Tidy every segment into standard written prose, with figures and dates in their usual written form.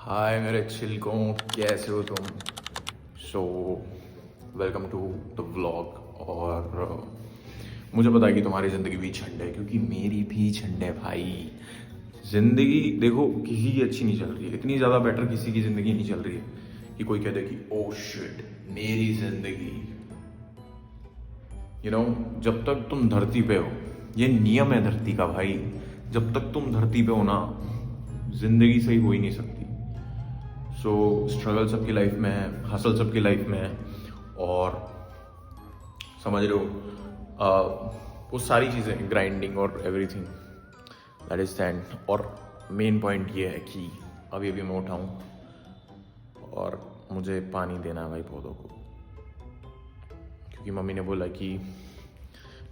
हाय मेरे छिलकों, कैसे हो तुम? So welcome to the vlog. और मुझे पता है कि तुम्हारी ज़िंदगी भी झंड है, क्योंकि मेरी भी झंड है भाई। ज़िंदगी देखो किसी की अच्छी नहीं चल रही है, इतनी ज़्यादा बेटर किसी की ज़िंदगी नहीं चल रही है कि कोई कहते कि ओ शिट मेरी ज़िंदगी। जब तक तुम धरती पे हो, ये नियम है धरती का भाई, जब तक तुम धरती पे हो ना, ज़िंदगी सही हो ही नहीं सकती। सो स्ट्रगल सबकी लाइफ में है, हसल सबकी लाइफ में है, और समझ रहे हो वो सारी चीज़ें, ग्राइंडिंग और एवरीथिंग दैट इज दैट। और मेन पॉइंट ये है कि अभी अभी मैं उठाऊँ और मुझे पानी देना है भाई पौधों को, क्योंकि मम्मी ने बोला कि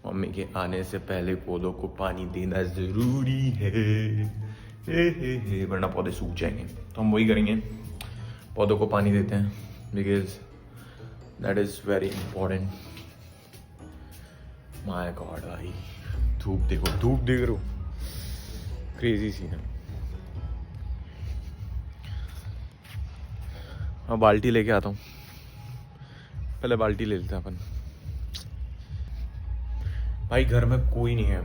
मम्मी के आने से पहले पौधों को पानी देना ज़रूरी है। हे वरना पौधे सूख जाएंगे। तो हम वही करेंगे, पौधों को पानी देते हैं, because that is very important. My God भाई, धूप देखो, धूप देख रहे हो, क्रेजी सीन है। हाँ बाल्टी लेके आता हूँ, पहले बाल्टी ले लेते हैं अपन। भाई घर में कोई नहीं है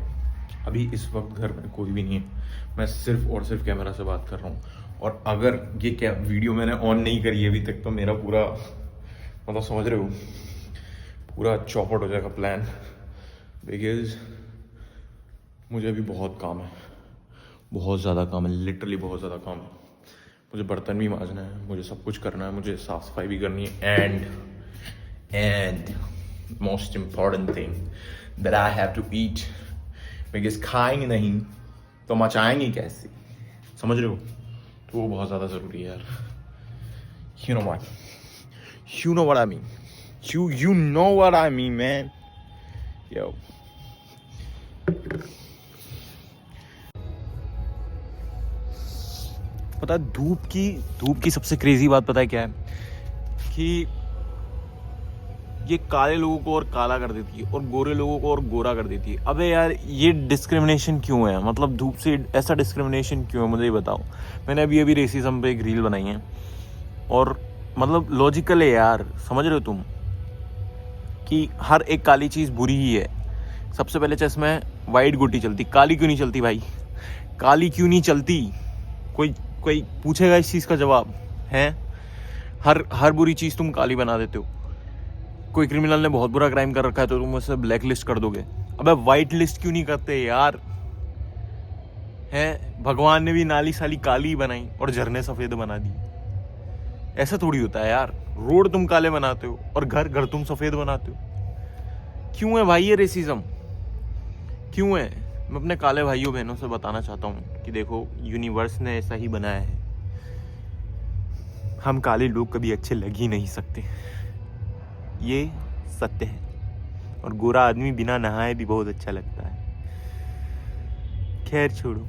अभी, इस वक्त घर में कोई भी नहीं है, मैं सिर्फ और सिर्फ कैमरा से बात कर रहा हूँ। और अगर ये क्या वीडियो मैंने ऑन नहीं करी है अभी तक, तो मेरा पूरा मतलब समझ रहे हो, पूरा चौपट हो जाएगा प्लान, बिकॉज मुझे अभी बहुत काम है, बहुत ज़्यादा काम है, लिटरली बहुत ज़्यादा काम है। मुझे बर्तन भी मांजना है, मुझे सब कुछ करना है, मुझे साफ सफाई भी करनी है, and most important thing that I have to eat, because खाएंगे नहीं तो मचाएंगे कैसे, समझ रहे हो? तो वो बहुत ज़्यादा ज़रूरी है यार। You know what? You know what I mean? You know what I mean, man. Yo. पता है धूप की सबसे क्रेजी बात पता है क्या है? कि ये काले लोगों को और काला कर देती है और गोरे लोगों को और गोरा कर देती है। अबे यार ये डिस्क्रिमिनेशन क्यों है? मतलब धूप से ऐसा डिस्क्रिमिनेशन क्यों है, मुझे ही बताओ। मैंने अभी रेसिज्म पे एक रील बनाई है, और मतलब लॉजिकल है यार, समझ रहे हो तुम कि हर एक काली चीज़ बुरी ही है। सबसे पहले चेस में वाइट गोटी चलती, काली क्यों नहीं चलती भाई? काली क्यों नहीं चलती? कोई पूछेगा इस चीज़ का जवाब है? हर बुरी चीज़ तुम काली बना देते हो। कोई क्रिमिनल ने बहुत बुरा क्राइम कर रखा है तो तुम उसे ब्लैक लिस्ट कर दोगे। अबे वाइट लिस्ट क्यों नहीं करते यार? हैं, भगवान ने भी नाली साली काली बनाई और झरने सफेद बना दी। ऐसा थोड़ी होता है यार, रोड तुम काले बनाते हो और घर तुम सफेद बनाते हो। क्यों है भाई ये रेसिज्म, क्यों है? मैं अपने काले भाइयों बहनों से बताना चाहता हूँ कि देखो यूनिवर्स ने ऐसा ही बनाया है, हम काले लोग कभी अच्छे लग ही नहीं सकते, ये सत्य है। और गोरा आदमी बिना नहाए भी बहुत अच्छा लगता है। खैर छोड़ो,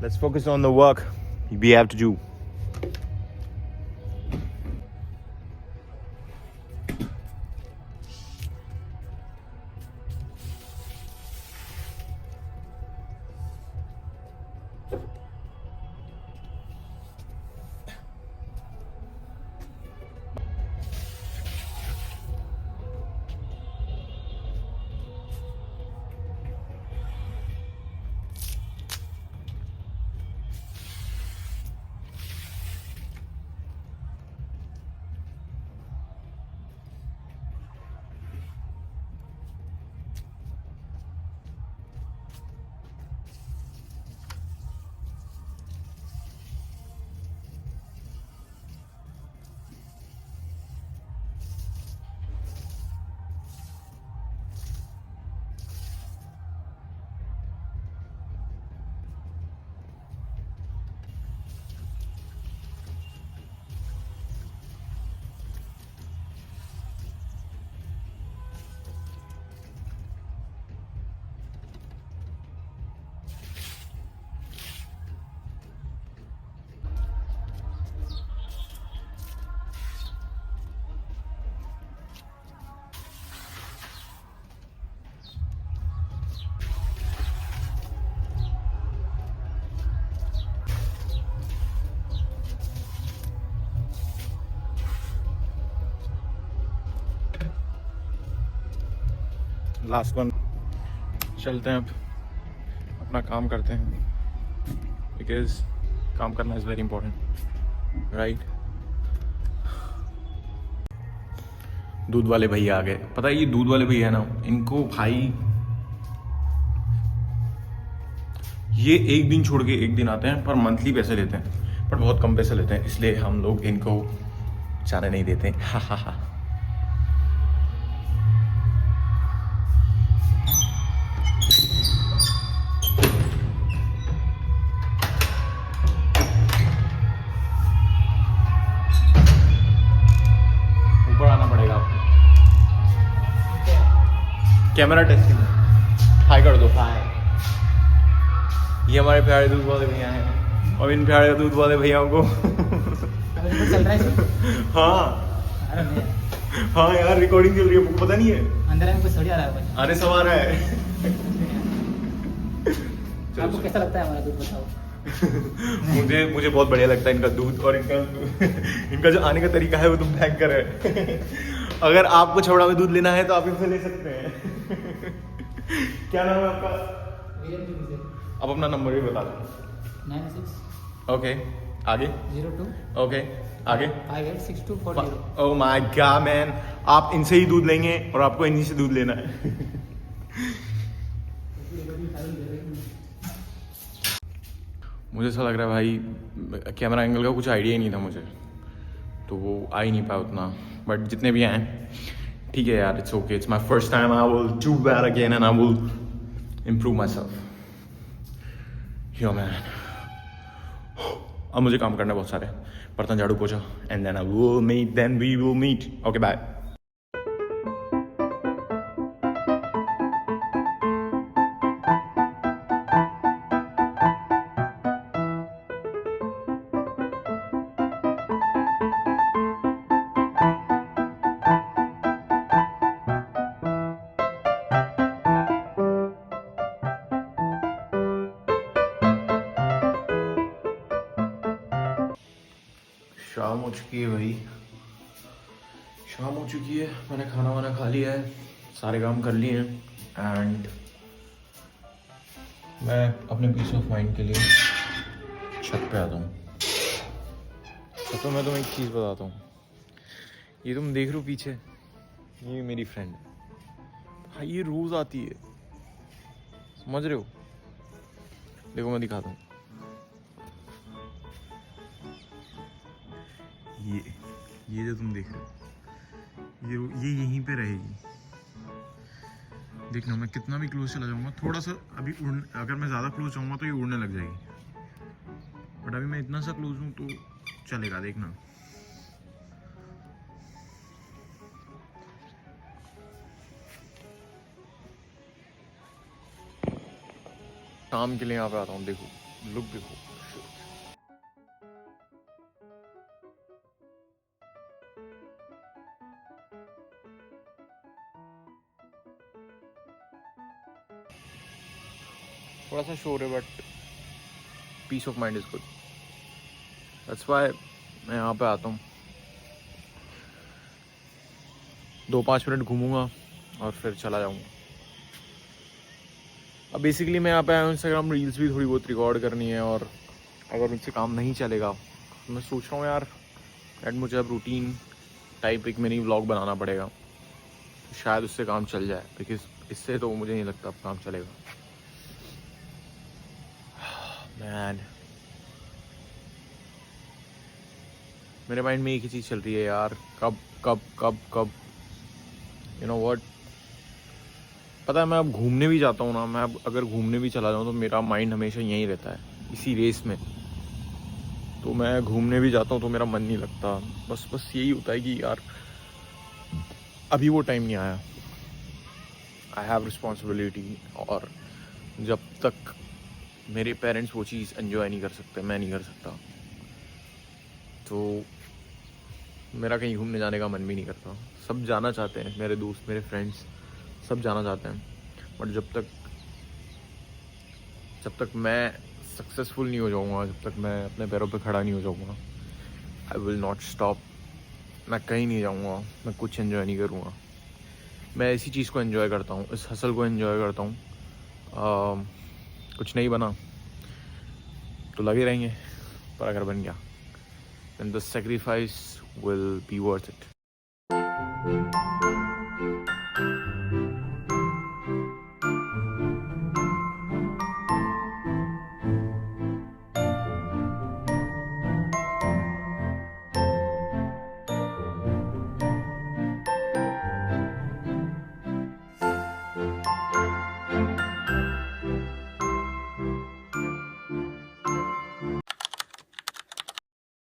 let's focus on the work we have to do. Last one. चलते हैं अब, अपना काम करते हैं, बिकॉज काम करना इज़ वेरी इंपॉर्टेंट, राइट। दूध वाले भैया आ गए। पता है ये दूध वाले भैया ना, इनको भाई ये एक दिन छोड़ के एक दिन आते हैं, पर मंथली पैसे लेते हैं, पर बहुत कम पैसे लेते हैं, इसलिए हम लोग इनको जाने नहीं देते। हा हा हा। ऊपर आना पड़ेगा आपको। कैमरा टेस्टिंग हाई कर दो। हाई। ये हमारे प्यारे दूध वाले भैया हैं, और इन प्यारे दूध वाले भैयाओं को चल रहा है। हाँ अरे नहीं, हाँ यार, रिकॉर्डिंग चल रही है, पता नहीं है। अंदर में कुछ थोड़ी आ रहा है। अरे सब आ रहा है। आपको कैसा लगता है हमारा दूध, बताओ। मुझे बहुत बढ़िया लगता है इनका दूध, और इनका जो आने का तरीका है वो तो भयंकर है। अगर आपको छबड़ा में दूध लेना है तो आप इनसे ले सकते हैं। क्या नाम है आपका? अब अपना नंबर भी बता दो। 96 ओके, आगे। 02 ओके, आगे। 586240। ओह माय गॉड मैन, आप इनसे ही दूध लेंगे और आपको इन्हीं से दूध लेना है। मुझे ऐसा लग रहा है भाई, कैमरा एंगल का कुछ आइडिया ही नहीं था मुझे, तो वो आ ही नहीं पाया उतना, बट जितने भी आए ठीक है यार, it's okay, it's my first time, I will do better again and I will improve my self. Yo man, अब मुझे काम करना है बहुत सारे, बर्तन झाड़ू पोछा, and then we will meet. Okay bye. शाम हो चुकी है भाई, शाम हो चुकी है, मैंने खाना वाना खा लिया है, सारे काम कर लिए हैं, एंड मैं अपने पीस ऑफ माइंड के लिए छत पे आता हूँ। छत पे मैं तुम्हें एक चीज़ बताता हूँ, ये तुम देख रहे हो पीछे, ये मेरी फ्रेंड है भाई, ये रोज़ आती है, समझ रहे हो? देखो मैं दिखाता हूँ, ये जो तुम देख रहे हो, ये यहीं पे रहेगी। देखना, मैं कितना भी क्लोज चला जाऊंगा, थोड़ा सा अभी अगर मैं ज़्यादा क्लोज जाऊंगा तो ये उड़ने लग जाएगी, बट अभी मैं इतना सा क्लोज हूँ तो चलेगा, देखना। शाम के लिए यहाँ पे आता हूँ, देखो लुक देखो। थोड़ा सा शोर है, but peace of mind is good, that's why मैं यहाँ पे आता हूँ। 2-5 मिनट घूमूंगा और फिर चला जाऊँगा। अब बेसिकली मैं यहाँ पे आया हूँ, इंस्टाग्राम रील्स भी थोड़ी बहुत रिकॉर्ड करनी है, और अगर उनसे काम नहीं चलेगा तो मैं सोच रहा हूँ यार एंड मुझे अब रूटीन टाइप एक मिनी व्लॉग बनाना पड़ेगा, शायद उससे काम चल जाए, बिकॉज इससे तो मुझे नहीं लगता अब काम चलेगा। मैन, मेरे माइंड में एक ही चीज़ चल रही है यार, कब कब कब कब यू नो व्हाट, पता है मैं अब घूमने भी जाता हूँ ना, मैं अब अगर घूमने भी चला जाऊँ तो मेरा माइंड हमेशा यहीं रहता है, इसी रेस में। तो मैं घूमने भी जाता हूँ तो मेरा मन नहीं लगता, बस यही होता है कि यार अभी वो टाइम नहीं आया, आई हैव रिस्पॉन्सिबिलिटी, और जब तक मेरे पेरेंट्स वो चीज़ एंजॉय नहीं कर सकते, मैं नहीं कर सकता, तो मेरा कहीं घूमने जाने का मन भी नहीं करता। सब जाना चाहते हैं, मेरे दोस्त, मेरे फ्रेंड्स सब जाना चाहते हैं, बट जब तक मैं सक्सेसफुल नहीं हो जाऊँगा, जब तक मैं अपने पैरों पे खड़ा नहीं हो जाऊँगा, आई विल नॉट स्टॉप। मैं कहीं नहीं जाऊँगा, मैं कुछ एंजॉय नहीं करूँगा, मैं इसी चीज़ को एंजॉय करता हूँ, इस हसल को एंजॉय करता हूँ। कुछ नहीं बना तो लगे रहेंगे, पर अगर बन गया then the sacrifice will be worth it.